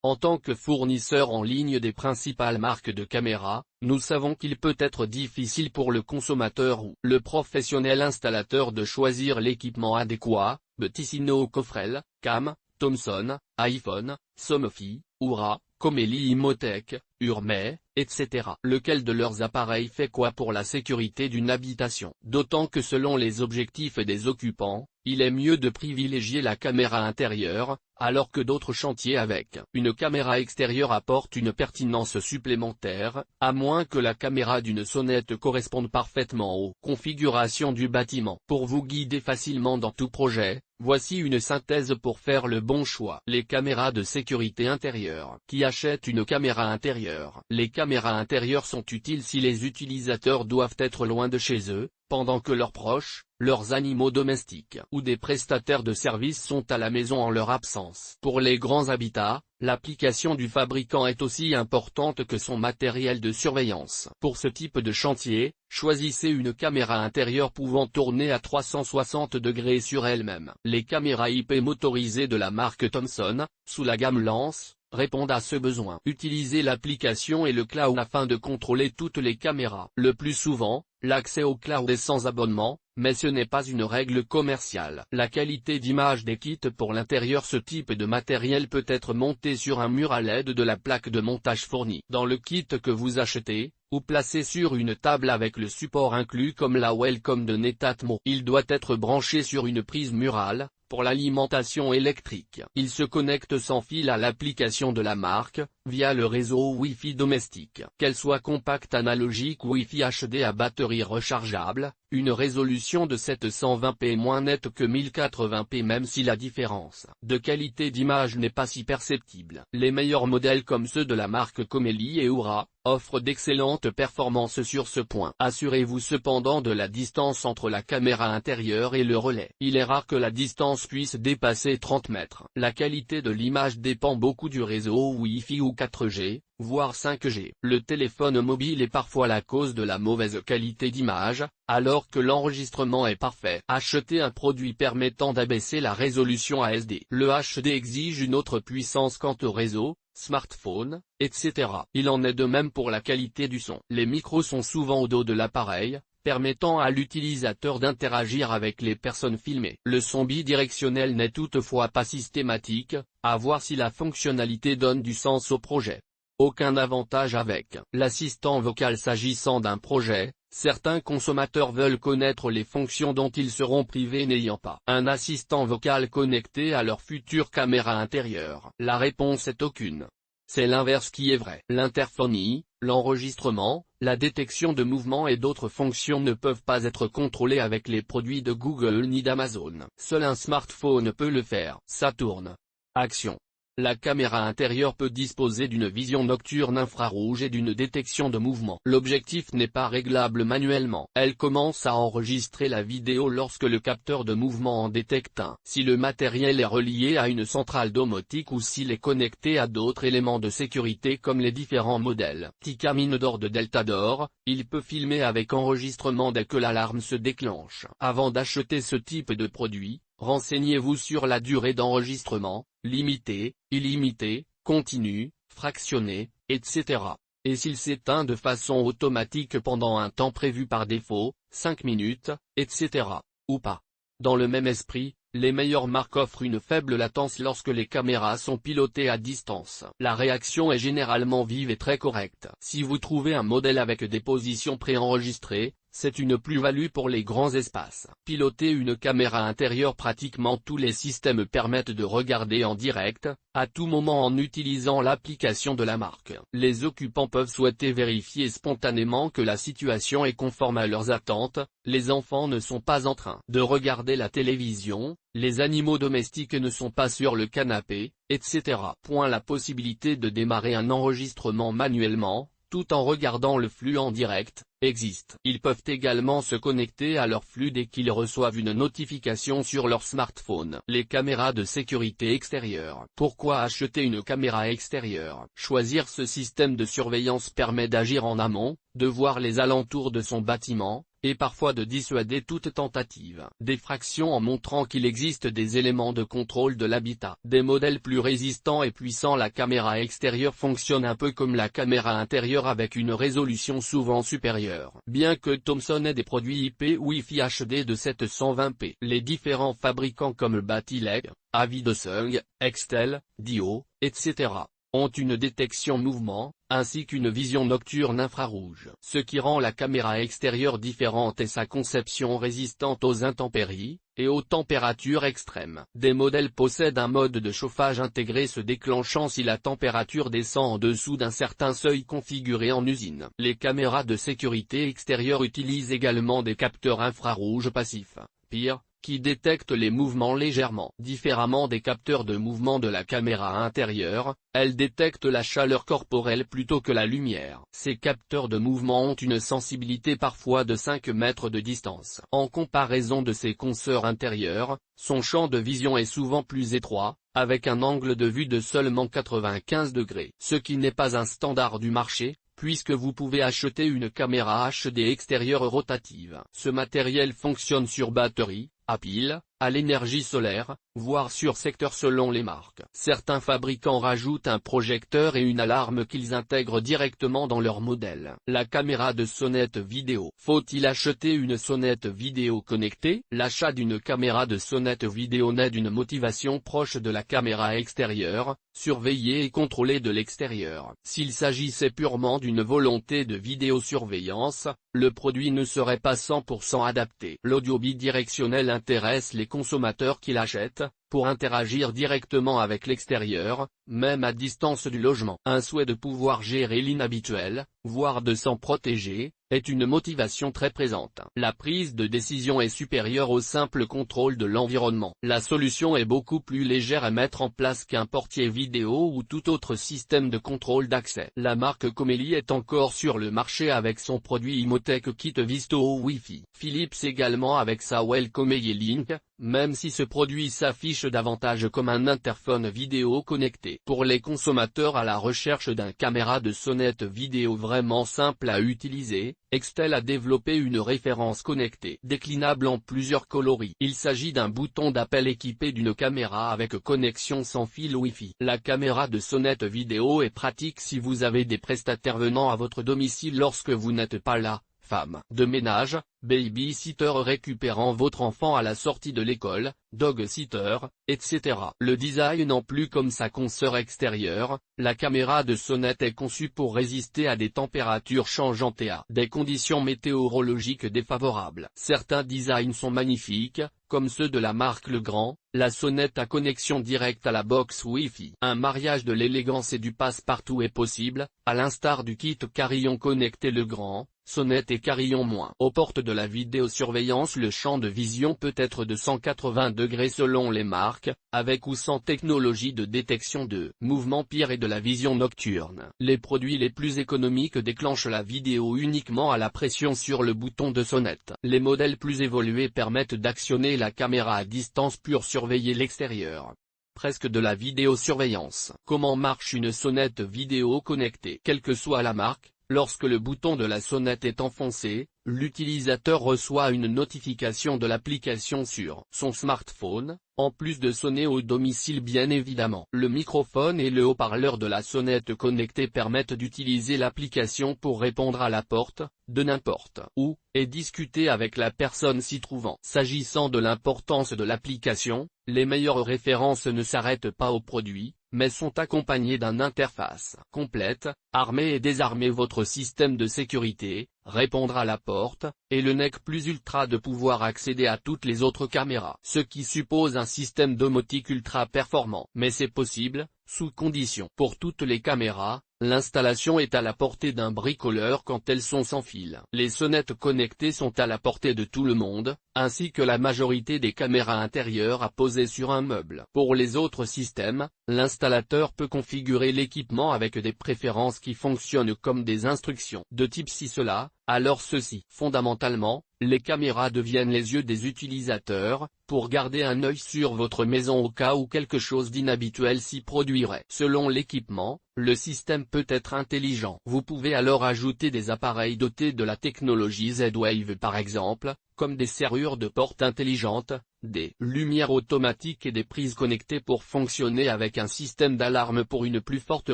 En tant que fournisseur en ligne des principales marques de caméras, nous savons qu'il peut être difficile pour le consommateur ou le professionnel installateur de choisir l'équipement adéquat. Betissino Cofrel, Cam, Thomson, iPhone, Somfy, Oura, Comelli Imotech, Urmay, etc. Lequel de leurs appareils fait quoi pour la sécurité d'une habitation? D'autant que selon les objectifs des occupants, il est mieux de privilégier la caméra intérieure, alors que d'autres chantiers avec une caméra extérieure apportent une pertinence supplémentaire, à moins que la caméra d'une sonnette corresponde parfaitement aux configurations du bâtiment. Pour vous guider facilement dans tout projet, voici une synthèse pour faire le bon choix. Les caméras de sécurité intérieure. Qui achète une caméra intérieure? Les caméras intérieures sont utiles si les utilisateurs doivent être loin de chez eux, pendant que leurs proches, leurs animaux domestiques ou des prestataires de services sont à la maison en leur absence. Pour les grands habitats, l'application du fabricant est aussi importante que son matériel de surveillance. Pour ce type de chantier, choisissez une caméra intérieure pouvant tourner à 360 degrés sur elle-même. Les caméras IP motorisées de la marque Thomson, sous la gamme Lance, répondent à ce besoin. Utilisez l'application et le cloud afin de contrôler toutes les caméras. Le plus souvent, l'accès au cloud est sans abonnement, mais ce n'est pas une règle commerciale. La qualité d'image des kits pour l'intérieur. Ce type de matériel peut être monté sur un mur à l'aide de la plaque de montage fournie dans le kit que vous achetez, ou placé sur une table avec le support inclus comme la Wellcome de Netatmo. Il doit être branché sur une prise murale, pour l'alimentation électrique. Il se connecte sans fil à l'application de la marque, via le réseau Wi-Fi domestique. Qu'elle soit compacte analogique ou Wi-Fi HD à batterie rechargeable, une résolution de 720p est moins nette que 1080p même si la différence de qualité d'image n'est pas si perceptible. Les meilleurs modèles comme ceux de la marque Comelli et Oura, offrent d'excellentes performances sur ce point. Assurez-vous cependant de la distance entre la caméra intérieure et le relais. Il est rare que la distance puisse dépasser 30 mètres. La qualité de l'image dépend beaucoup du réseau Wi-Fi ou 4G, voire 5G. Le téléphone mobile est parfois la cause de la mauvaise qualité d'image, alors que l'enregistrement est parfait. Acheter un produit permettant d'abaisser la résolution à SD. Le HD exige une autre puissance quant au réseau, smartphone, etc. Il en est de même pour la qualité du son. Les micros sont souvent au dos de l'appareil, permettant à l'utilisateur d'interagir avec les personnes filmées. Le son bidirectionnel n'est toutefois pas systématique, à voir si la fonctionnalité donne du sens au projet. Aucun avantage avec l'assistant vocal. S'agissant d'un projet, certains consommateurs veulent connaître les fonctions dont ils seront privés n'ayant pas un assistant vocal connecté à leur future caméra intérieure. La réponse est aucune. C'est l'inverse qui est vrai. L'interphonie, l'enregistrement, la détection de mouvements et d'autres fonctions ne peuvent pas être contrôlées avec les produits de Google ni d'Amazon. Seul un smartphone peut le faire. Saturn. Action. La caméra intérieure peut disposer d'une vision nocturne infrarouge et d'une détection de mouvement. L'objectif n'est pas réglable manuellement. Elle commence à enregistrer la vidéo lorsque le capteur de mouvement en détecte un. Si le matériel est relié à une centrale domotique ou s'il est connecté à d'autres éléments de sécurité comme les différents modèles Tikka Minodor de Deltador, il peut filmer avec enregistrement dès que l'alarme se déclenche. Avant d'acheter ce type de produit, renseignez-vous sur la durée d'enregistrement, limitée, illimitée, continue, fractionnée, etc. Et s'il s'éteint de façon automatique pendant un temps prévu par défaut, 5 minutes, etc. ou pas. Dans le même esprit, les meilleures marques offrent une faible latence lorsque les caméras sont pilotées à distance. La réaction est généralement vive et très correcte. Si vous trouvez un modèle avec des positions préenregistrées, c'est une plus-value pour les grands espaces. Piloter une caméra intérieure. Pratiquement tous les systèmes permettent de regarder en direct, à tout moment en utilisant l'application de la marque. Les occupants peuvent souhaiter vérifier spontanément que la situation est conforme à leurs attentes, les enfants ne sont pas en train de regarder la télévision, les animaux domestiques ne sont pas sur le canapé, etc. La possibilité de démarrer un enregistrement manuellement, tout en regardant le flux en direct, existe. Ils peuvent également se connecter à leur flux dès qu'ils reçoivent une notification sur leur smartphone. Les caméras de sécurité extérieure. Pourquoi acheter une caméra extérieure? Choisir ce système de surveillance permet d'agir en amont, de voir les alentours de son bâtiment, et parfois de dissuader toute tentative d'effraction en montrant qu'il existe des éléments de contrôle de l'habitat. Des modèles plus résistants et puissants. La caméra extérieure fonctionne un peu comme la caméra intérieure avec une résolution souvent supérieure. Bien que Thomson ait des produits IP Wi-Fi HD de 720p, les différents fabricants comme Batileg, Avidosung, Extel, Dio, etc. ont une détection mouvement, ainsi qu'une vision nocturne infrarouge. Ce qui rend la caméra extérieure différente est sa conception résistante aux intempéries, et aux températures extrêmes. Des modèles possèdent un mode de chauffage intégré se déclenchant si la température descend en dessous d'un certain seuil configuré en usine. Les caméras de sécurité extérieure utilisent également des capteurs infrarouges passifs, PIR, qui détectent les mouvements légèrement différemment des capteurs de mouvement de la caméra intérieure. Elles détectent la chaleur corporelle plutôt que la lumière. Ces capteurs de mouvement ont une sensibilité parfois de 5 mètres de distance. En comparaison de ses consoeurs intérieures, son champ de vision est souvent plus étroit, avec un angle de vue de seulement 95 degrés. Ce qui n'est pas un standard du marché, puisque vous pouvez acheter une caméra HD extérieure rotative. Ce matériel fonctionne sur batterie, à pile, à l'énergie solaire, voire sur secteur selon les marques. Certains fabricants rajoutent un projecteur et une alarme qu'ils intègrent directement dans leur modèle. La caméra de sonnette vidéo. Faut-il acheter une sonnette vidéo connectée? L'achat d'une caméra de sonnette vidéo naît d'une motivation proche de la caméra extérieure, surveillée et contrôlée de l'extérieur. S'il s'agissait purement d'une volonté de vidéosurveillance, le produit ne serait pas 100% adapté. L'audio bidirectionnel intéresse les consommateurs qui l'achètent, pour interagir directement avec l'extérieur, même à distance du logement. Un souhait de pouvoir gérer l'inhabituel, voire de s'en protéger, est une motivation très présente. La prise de décision est supérieure au simple contrôle de l'environnement. La solution est beaucoup plus légère à mettre en place qu'un portier vidéo ou tout autre système de contrôle d'accès. La marque Comelli est encore sur le marché avec son produit Imotech Kit Visto Wi-Fi. Philips également avec sa Welcome Link, même si ce produit s'affiche davantage comme un interphone vidéo connecté. Pour les consommateurs à la recherche d'un caméra de sonnette vidéo vraiment simple à utiliser, Extel a développé une référence connectée déclinable en plusieurs coloris. Il s'agit d'un bouton d'appel équipé d'une caméra avec connexion sans fil Wi-Fi. La caméra de sonnette vidéo est pratique si vous avez des prestataires venant à votre domicile lorsque vous n'êtes pas là. Femme de ménage, baby-sitter récupérant votre enfant à la sortie de l'école, dog-sitter, etc. Le design non plus comme sa consoeur extérieure, la caméra de sonnette est conçue pour résister à des températures changeantes et à des conditions météorologiques défavorables. Certains designs sont magnifiques, comme ceux de la marque Legrand, la sonnette à connexion directe à la box Wi-Fi. Un mariage de l'élégance et du passe-partout est possible, à l'instar du kit carillon connecté Legrand, sonnette et carillon moins. Aux portes de la vidéosurveillance, le champ de vision peut être de 180 degrés selon les marques, avec ou sans technologie de détection de mouvement PIR et de la vision nocturne. Les produits les plus économiques déclenchent la vidéo uniquement à la pression sur le bouton de sonnette. Les modèles plus évolués permettent d'actionner la caméra à distance pour surveiller l'extérieur. Presque de la vidéosurveillance. Comment marche une sonnette vidéo connectée? Quelle que soit la marque, lorsque le bouton de la sonnette est enfoncé, l'utilisateur reçoit une notification de l'application sur son smartphone, en plus de sonner au domicile bien évidemment. Le microphone et le haut-parleur de la sonnette connectée permettent d'utiliser l'application pour répondre à la porte, de n'importe où, et discuter avec la personne s'y trouvant. S'agissant de l'importance de l'application, les meilleures références ne s'arrêtent pas au produit, mais sont accompagnées d'une interface complète, armer et désarmer votre système de sécurité, répondre à la porte, et le NEC plus ultra de pouvoir accéder à toutes les autres caméras. Ce qui suppose un système domotique ultra performant. Mais c'est possible, sous condition. Pour toutes les caméras, l'installation est à la portée d'un bricoleur quand elles sont sans fil. Les sonnettes connectées sont à la portée de tout le monde, ainsi que la majorité des caméras intérieures à poser sur un meuble. Pour les autres systèmes, l'installateur peut configurer l'équipement avec des préférences qui fonctionnent comme des instructions de type si cela, alors ceci. Fondamentalement, les caméras deviennent les yeux des utilisateurs, pour garder un œil sur votre maison au cas où quelque chose d'inhabituel s'y produirait. Selon l'équipement, le système peut être intelligent. Vous pouvez alors ajouter des appareils dotés de la technologie Z-Wave par exemple, comme des serrures de porte intelligentes, des lumières automatiques et des prises connectées pour fonctionner avec un système d'alarme pour une plus forte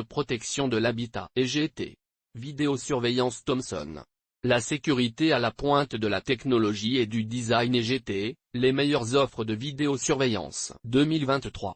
protection de l'habitat. EGT. Vidéosurveillance Thomson. La sécurité à la pointe de la technologie et du design EGT, les meilleures offres de vidéosurveillance. 2023.